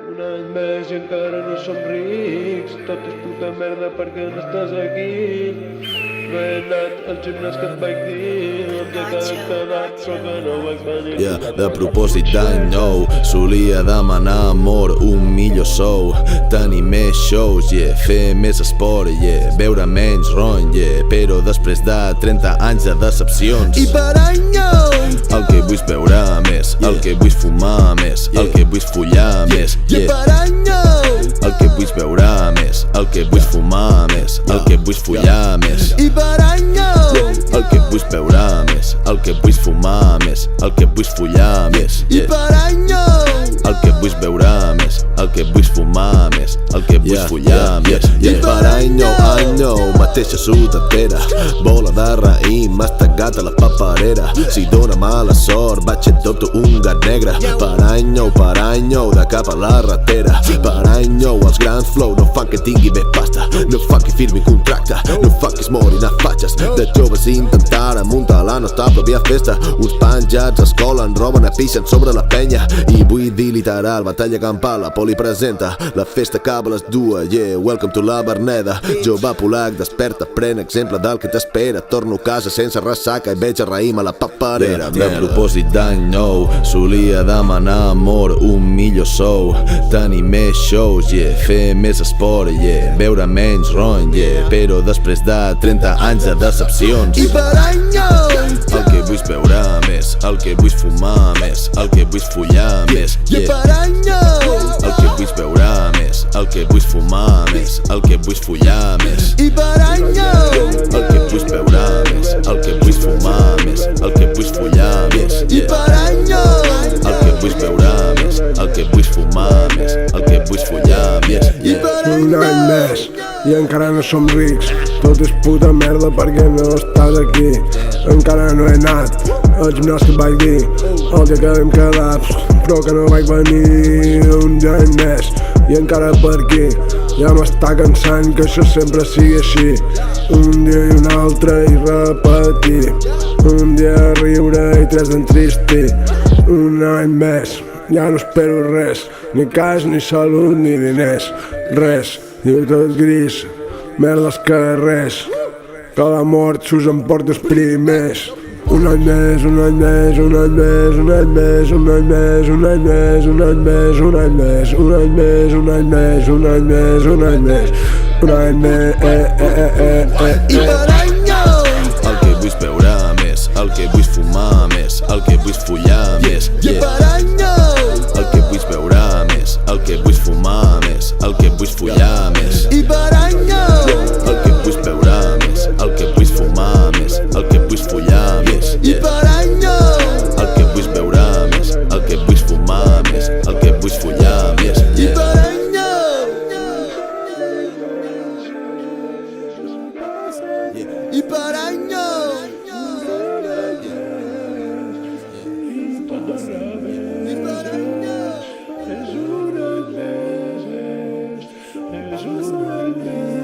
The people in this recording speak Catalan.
Un any més i encara no som rics. Tot és puta merda perquè no estàs aquí. No he anat al gimnàs que et vaig dir. Em he quedat però que no vaig venir. De propòsit d'any nou solia demanar amor, un millor sou, tenir més shows, fer més esport, beure menys ron, però després de 30 anys de decepcions. I per any nou el que vull és beure més, el que vull és fumar més, el que vull és follar més, I per any nou el que vull és beure més, el que vull és fumar més, el que vull és follar més, I per any nou el que vull és beure més, el que vull és fumar més, el que vull és follar més, I per any nou el que vull és beure més, el que vull és fumar més, el que vull és follar més. I per any nou, mateixa sudadera, bola de raïm, mastegat a la paperera. Si dóna mala sort, vaig adopto un gat negre. Per any nou, de cap a la ratera. Per any nou, els grans flow no fan que tingui bé pasta, no fan que firmi contracte, no fan que es morin a fatxes. De joves intentaren muntar la nostra pròpia festa. Uns penjats es colen, roben, apixen sobre la penya. I vull dir literal, batalla campal, la poli presenta. La festa acaba a les 2, welcome to la Verneda. Jove polac, desperta, pren exemple del que t'espera. Torno a casa sense ressaca i veig a raïm a la paperera. De propòsit d'any nou solia demanar amor, un millor sou, tenir més shows, fer més esport, beure menys ron, però després de 30 anys de decepcions. I per any nou El que vull és beure més, el que vull és fumar més, el que vull és follar més, I per any nou el que vull és beure més, el que vull és fumar més, el que vull és follar més, I per any nou el que vull és beure més, el que vull és fumar més, el que vull és follar més, I per any nou el que vull és beure més, el que vull és fumar més, el que vull és follar més, I per any Un any nou més i encara no som rics. Tot és puta merda perquè no estàs aquí. Encara no he anat al gimnàs que et vaig dir el dia que vam quedar, però que no vaig venir. Un any més i encara per aquí. Ja m'està cansant que això sempre sigui així. Un dia i un altre i repetir. Un dia riure i tres d'entristir. Un any més, ja no espero res, ni cas, ni salut, ni diners, res. Diu tot gris, merda als carrers, que la mort s'us emporta els primers. Un any més, un any més, un any més, un any més, un any més, un any més, un any més, un any més, un any més, un any més, un any més, un any més, un any més, I per any nou el que vull és beure més, el que vull és fumar més, el que vull és follar més, I per any nou el que vull és beure més, el que vull és fumar més, el que vull és follar més, I per any nou el que vull és beure més, el que vull és fumar més, el que vull és follar més, I per any nou el que vull és beure més, el que vull és fumar més, el que vull és follar més, I per any nou I per any nou I per any nou és un any més, és un any més.